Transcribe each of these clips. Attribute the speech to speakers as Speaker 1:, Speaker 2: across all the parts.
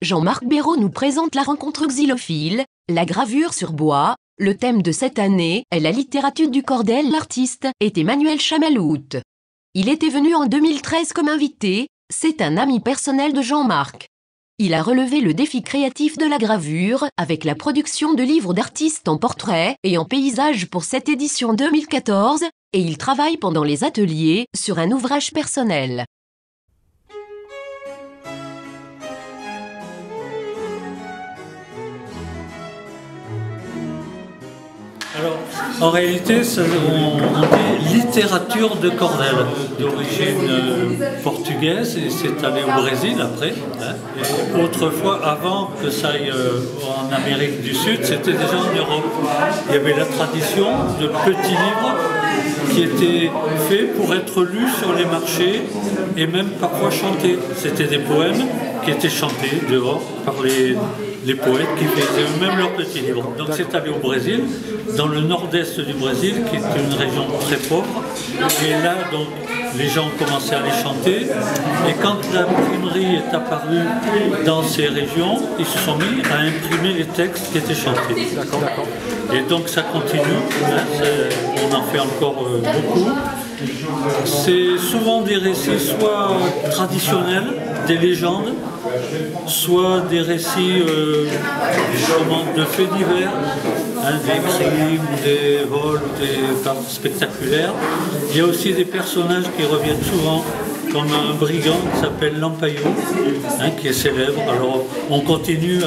Speaker 1: Jean-Marc Béraud nous présente la rencontre xylophile, la gravure sur bois. Le thème de cette année est la littérature du cordel. L'artiste est Emmanuel Chamaloute. Il était venu en 2013 comme invité, c'est un ami personnel de Jean-Marc. Il a relevé le défi créatif de la gravure avec la production de livres d'artistes en portrait et en paysage pour cette édition 2014, et il travaille pendant les ateliers sur un ouvrage personnel.
Speaker 2: Alors, en réalité, on dit littérature de cordel, d'origine portugaise, et c'est allé au Brésil après. Et autrefois, avant que ça aille en Amérique du Sud, c'était déjà en Europe. Il y avait la tradition de petits livres qui étaient faits pour être lus sur les marchés et même parfois chantés. C'était des poèmes qui étaient chantés dehors par les poètes qui faisaient eux-mêmes leurs petits livres. Donc c'est allé au Brésil, dans le nord-est du Brésil, qui est une région très pauvre. Et là, donc, les gens ont commencé à les chanter. Et quand l'imprimerie est apparue dans ces régions, ils se sont mis à imprimer les textes qui étaient chantés. Et donc ça continue, on en fait encore beaucoup. C'est souvent des récits soit traditionnels, des légendes, soit des récits de faits divers, des crimes, des vols, des parts spectaculaires. Il y a aussi des personnages qui reviennent souvent, comme un brigand qui s'appelle Lampaio, qui est célèbre. Alors on continue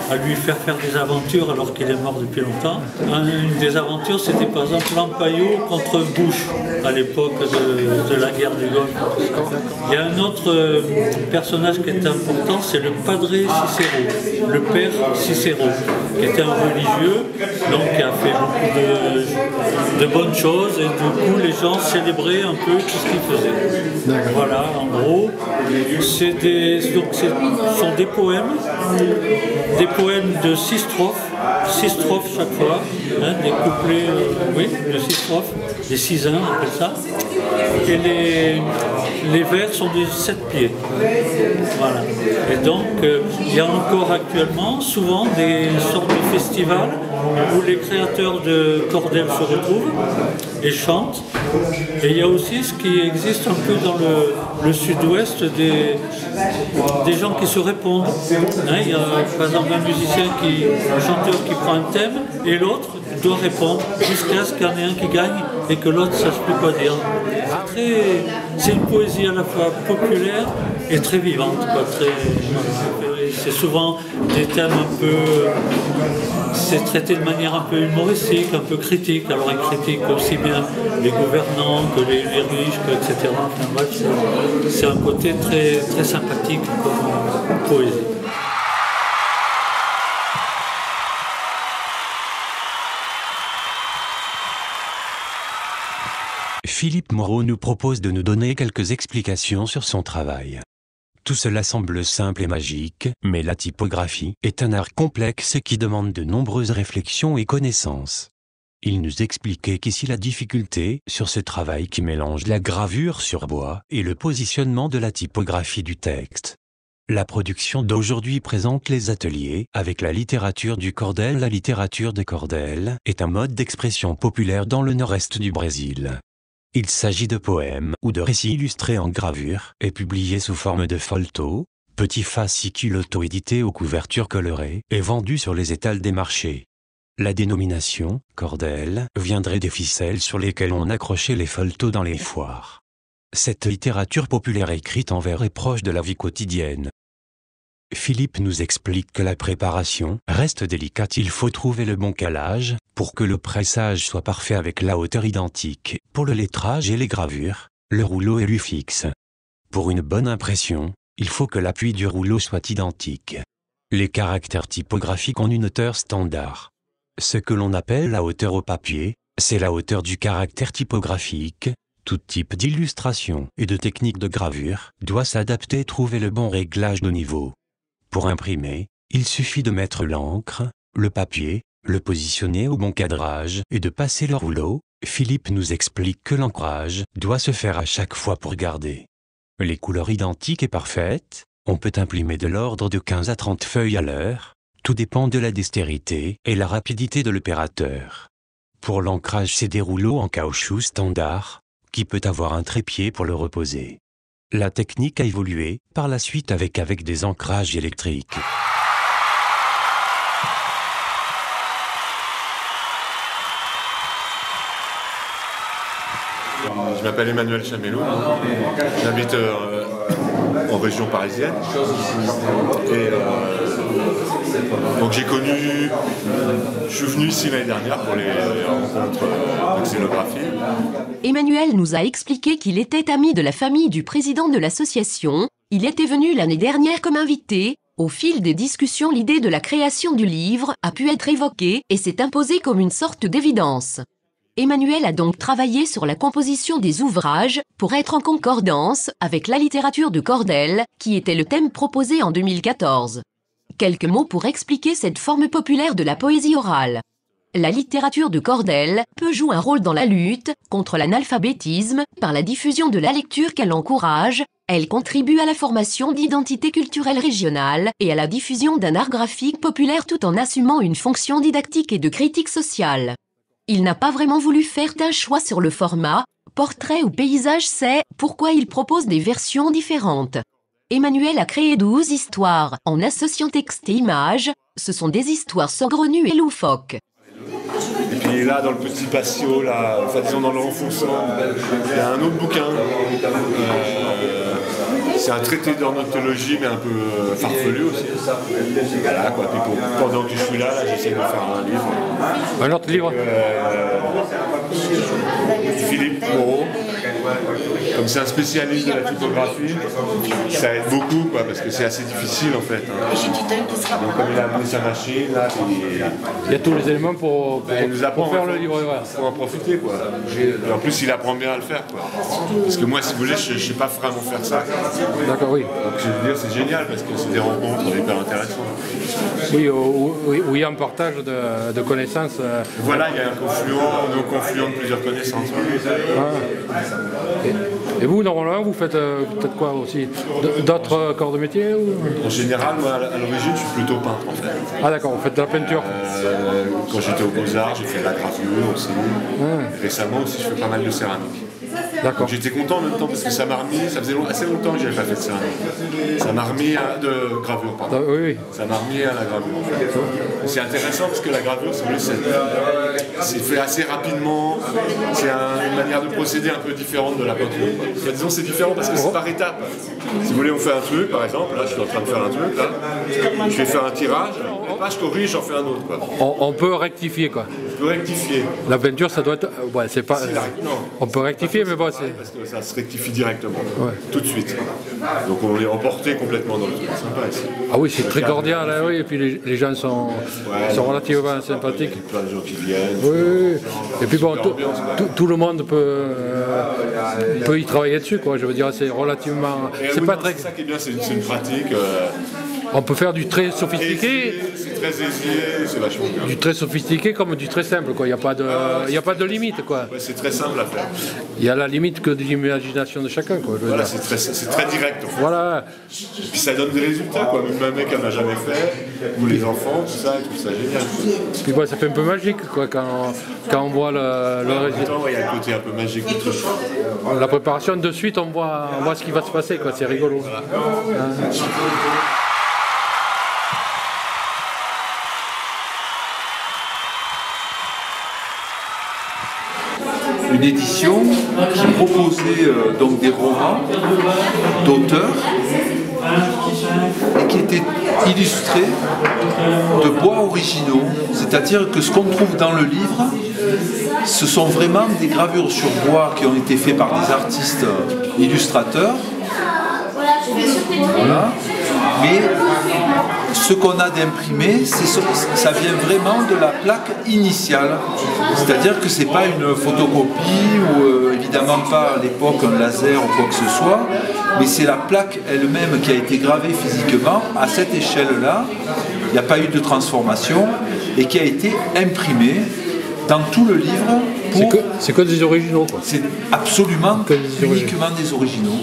Speaker 2: à lui faire des aventures alors qu'il est mort depuis longtemps. Une des aventures, c'était par exemple Lampaio contre Bush à l'époque de la guerre du Golfe. Il y a un autre personnage qui est important, c'est le Padre Cicero, le père Cicero, qui était un religieux, donc qui a fait beaucoup de bonnes choses, et du coup les gens célébraient un peu tout ce qu'il faisait. Voilà, en gros, ce sont des poèmes de 6 strophes chaque fois, des couplets de 6 strophes, des 6 on appelle ça, et les vers sont de 7 pieds. Voilà. Et donc, il y a encore actuellement souvent des sortes de festivals où les créateurs de cordel se retrouvent et chantent. Et il y a aussi ce qui existe un peu dans le sud-ouest, des gens qui se répondent. Il y a par exemple un chanteur qui prend un thème et l'autre doit répondre jusqu'à ce qu'il y en ait un qui gagne et que l'autre ne sache plus quoi dire. C'est une poésie à la fois populaire et très vivante. C'est souvent des thèmes un peu... C'est traité de manière un peu humoristique, un peu critique. Alors ils critiquent aussi bien les gouvernants que les riches, etc. Enfin, bref, c'est un côté très, très sympathique comme poésie.
Speaker 3: Philippe Moreau nous propose de nous donner quelques explications sur son travail. Tout cela semble simple et magique, mais la typographie est un art complexe qui demande de nombreuses réflexions et connaissances. Il nous expliquait qu'ici la difficulté sur ce travail qui mélange la gravure sur bois et le positionnement de la typographie du texte. La production d'aujourd'hui présente les ateliers avec la littérature du cordel. La littérature de cordel est un mode d'expression populaire dans le nord-est du Brésil. Il s'agit de poèmes ou de récits illustrés en gravure et publiés sous forme de folheto, petits fascicules auto-édités aux couvertures colorées et vendus sur les étals des marchés. La dénomination « cordel » viendrait des ficelles sur lesquelles on accrochait les folhetos dans les foires. Cette littérature populaire écrite en vers est proche de la vie quotidienne. Philippe nous explique que la préparation reste délicate. Il faut trouver le bon calage pour que le pressage soit parfait avec la hauteur identique. Pour le lettrage et les gravures, le rouleau est lui fixe. Pour une bonne impression, il faut que l'appui du rouleau soit identique. Les caractères typographiques ont une hauteur standard. Ce que l'on appelle la hauteur au papier, c'est la hauteur du caractère typographique. Tout type d'illustration et de technique de gravure doit s'adapter et trouver le bon réglage de niveau. Pour imprimer, il suffit de mettre l'encre, le papier, le positionner au bon cadrage et de passer le rouleau. Philippe nous explique que l'ancrage doit se faire à chaque fois pour garder les couleurs identiques et parfaites. On peut imprimer de l'ordre de 15 à 30 feuilles à l'heure, tout dépend de la dextérité et la rapidité de l'opérateur. Pour l'ancrage, c'est des rouleaux en caoutchouc standard, qui peut avoir un trépied pour le reposer. La technique a évolué par la suite avec des ancrages électriques.
Speaker 4: Je m'appelle Emmanuel Chamelou, j'habite en région parisienne et donc je suis venu ici l'année dernière pour les rencontres de xénographie.
Speaker 1: Emmanuel nous a expliqué qu'il était ami de la famille du président de l'association. Il était venu l'année dernière comme invité. Au fil des discussions, l'idée de la création du livre a pu être évoquée et s'est imposée comme une sorte d'évidence. Emmanuel a donc travaillé sur la composition des ouvrages pour être en concordance avec la littérature de Cordel, qui était le thème proposé en 2014. Quelques mots pour expliquer cette forme populaire de la poésie orale. La littérature de Cordel peut jouer un rôle dans la lutte contre l'analphabétisme par la diffusion de la lecture qu'elle encourage. Elle contribue à la formation d'identités culturelles régionales et à la diffusion d'un art graphique populaire tout en assumant une fonction didactique et de critique sociale. Il n'a pas vraiment voulu faire d'un choix sur le format, portrait ou paysage, c'est pourquoi il propose des versions différentes. Emmanuel a créé 12 histoires en associant texte et images. Ce sont des histoires saugrenues et loufoques.
Speaker 4: Et puis là, dans le petit patio, là, enfin disons dans l'enfoncement, il y a un autre bouquin. C'est un traité d'ornithologie, mais un peu farfelu aussi. Voilà, quoi. Puis pendant que je suis là, j'essaie de faire un livre.
Speaker 5: Un autre livre
Speaker 4: Philippe Moreau. Comme c'est un spécialiste de la typographie, ça aide beaucoup, quoi, parce que c'est assez difficile en fait. Donc comme il a amené sa machine, là,
Speaker 5: il y a tous les éléments pour faire le livre.
Speaker 4: Il faut en profiter, quoi. Et en plus, il apprend bien à le faire, quoi. Parce que moi, si vous voulez, je ne sais pas vraiment faire ça.
Speaker 5: D'accord, oui.
Speaker 4: Donc je veux dire, c'est génial parce que c'est des rencontres hyper intéressantes.
Speaker 5: Oui, où il y a un partage de connaissances.
Speaker 4: Voilà, il y a un confluent de plusieurs connaissances.
Speaker 5: Ah. Et vous, normalement, vous faites peut-être quoi aussi? D'autres corps de métier ou...
Speaker 4: En général, moi, à l'origine, je suis plutôt peintre, en fait.
Speaker 5: Ah d'accord, vous faites de la peinture.
Speaker 4: Quand j'étais aux Beaux-Arts, j'ai fait de la gravure aussi. Récemment aussi, je fais pas mal de céramique.
Speaker 5: D'accord.
Speaker 4: J'étais content en même temps parce que ça m'a remis, ça faisait assez longtemps que je n'avais pas fait de céramique. Ça m'a remis de gravure, pardon.
Speaker 5: Oui.
Speaker 4: Ça m'a remis à la gravure. C'est intéressant parce que la gravure, c'est fait assez rapidement. C'est une manière de procéder un peu différente de la peinture. Enfin, disons c'est différent parce que c'est par étapes. Si vous voulez, on fait un truc, par exemple, là je suis en train de faire un truc, là. Je vais faire un tirage, et je corrige, j'en fais un autre. Quoi.
Speaker 5: On peut rectifier quoi.
Speaker 4: On peut rectifier.
Speaker 5: La peinture, ça doit être... Ouais, c'est pas...
Speaker 4: Non.
Speaker 5: On peut rectifier, mais bon, c'est...
Speaker 4: Parce que ça se rectifie directement, tout de suite. Donc on est emporté complètement dans le truc. C'est sympa ici.
Speaker 5: Ah oui, c'est très cordial, hein, oui, et puis les gens sont relativement sympathiques.
Speaker 4: Il y a plein de gens qui viennent.
Speaker 5: Oui. Et puis bon, tout le monde peut y travailler dessus, quoi. Je veux dire, c'est relativement...
Speaker 4: C'est ça qui est bien, c'est une pratique...
Speaker 5: On peut faire du très sophistiqué.
Speaker 4: C'est très aisé, c'est vachement bien.
Speaker 5: Du très sophistiqué comme du très simple, quoi. Il n'y a pas de limite, quoi.
Speaker 4: Ouais, c'est très simple à faire.
Speaker 5: Il y a la limite que de l'imagination de chacun, quoi.
Speaker 4: Voilà, c'est très direct. En fait.
Speaker 5: Voilà.
Speaker 4: Et puis ça donne des résultats, quoi. Même un mec qui n'en a jamais fait, ou les enfants, tout ça, je trouve ça génial.
Speaker 5: Et puis bon, ça fait un peu magique, quoi, quand on voit le résultat.
Speaker 4: Il y a un côté un peu magique du truc.
Speaker 5: La préparation, de suite, on voit ce qui va se passer, quoi. C'est rigolo. Voilà.
Speaker 6: Une édition qui proposait donc des romans d'auteurs et qui étaient illustrés de bois originaux, c'est-à-dire que ce qu'on trouve dans le livre, ce sont vraiment des gravures sur bois qui ont été faites par des artistes illustrateurs. Voilà. Mais ce qu'on a d'imprimé, ça vient vraiment de la plaque initiale. C'est-à-dire que ce n'est pas une photocopie ou évidemment pas à l'époque un laser ou quoi que ce soit, mais c'est la plaque elle-même qui a été gravée physiquement à cette échelle-là. Il n'y a pas eu de transformation et qui a été imprimée dans tout le livre
Speaker 5: C'est que des originaux, quoi.
Speaker 6: C'est absolument uniquement des originaux.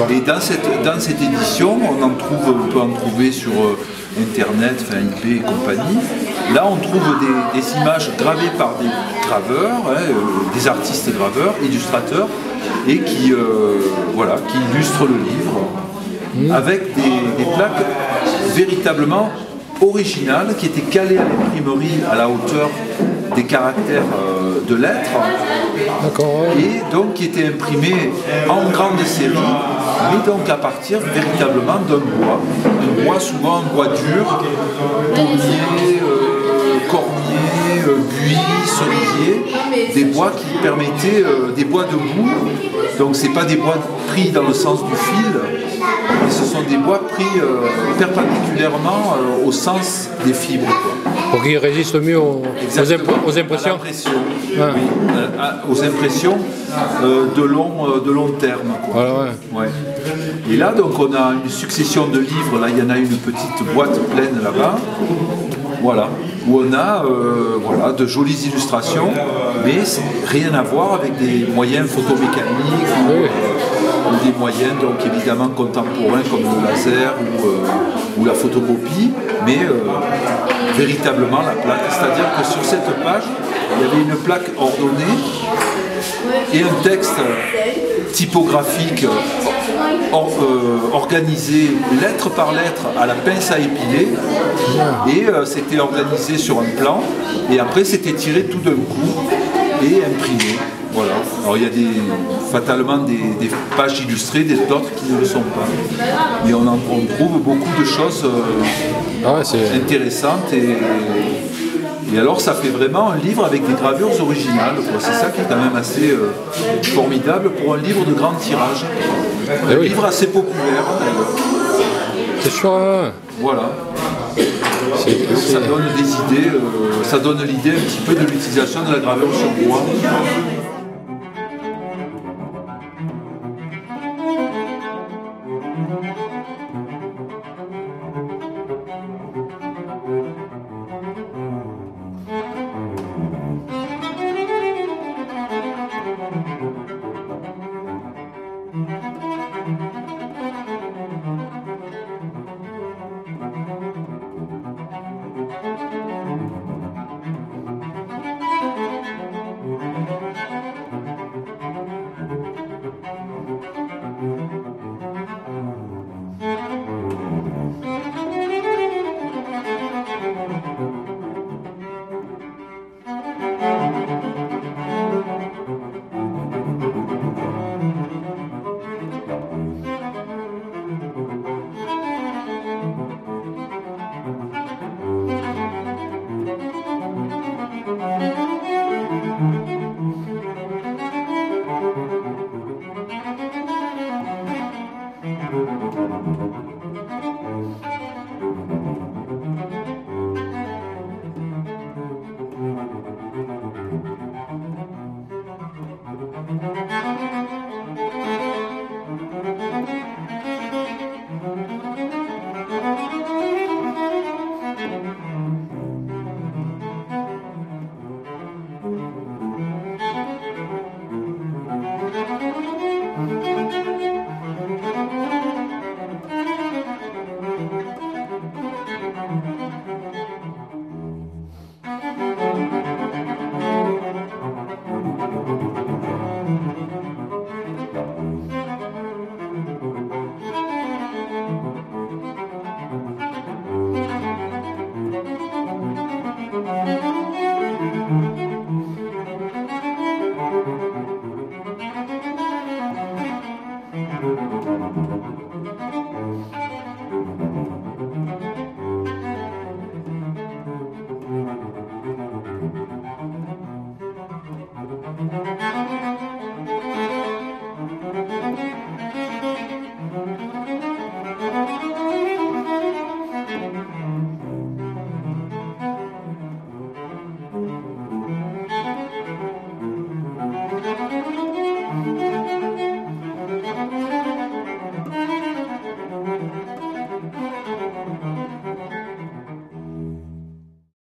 Speaker 6: Et dans cette édition, on peut en trouver sur Internet, enfin eBay et compagnie. Là, on trouve des images gravées par des graveurs, des artistes graveurs, illustrateurs, et qui illustrent le livre avec des plaques véritablement originales qui étaient calées à l'imprimerie à la hauteur des caractères de lettres.
Speaker 5: D'accord.
Speaker 6: Et donc qui étaient imprimées en grande série, mais donc à partir véritablement d'un bois souvent un bois dur, pommier, cormier, buis, cerisier, des bois qui permettaient des bois debout. Donc c'est pas des bois pris dans le sens du fil, mais ce sont des bois pris perpendiculairement au sens des fibres, quoi.
Speaker 5: Pour qu'ils résistent mieux aux impressions.
Speaker 6: Aux impressions de long terme, quoi.
Speaker 5: Ouais.
Speaker 6: Et là, donc, on a une succession de livres. Là, il y en a une petite boîte pleine là-bas. Voilà, où on a de jolies illustrations, mais rien à voir avec des moyens photomécaniques ou des moyens donc évidemment contemporains comme le laser ou la photocopie, mais véritablement la plaque. C'est-à-dire que sur cette page, il y avait une plaque ordonnée et un texte typographique organisé lettre par lettre à la pince à épiler, et c'était organisé sur un plan, et après c'était tiré tout d'un coup et imprimé. Voilà. Alors il y a fatalement des pages illustrées, d'autres qui ne le sont pas. Mais on trouve beaucoup de choses intéressantes, et alors ça fait vraiment un livre avec des gravures originales, quoi. C'est ça qui est quand même assez formidable pour un livre de grand tirage. Un livre assez populaire d'ailleurs.
Speaker 5: C'est sûr.
Speaker 6: Voilà. Donc ça donne des idées, ça donne l'idée un petit peu de l'utilisation de la gravure sur bois.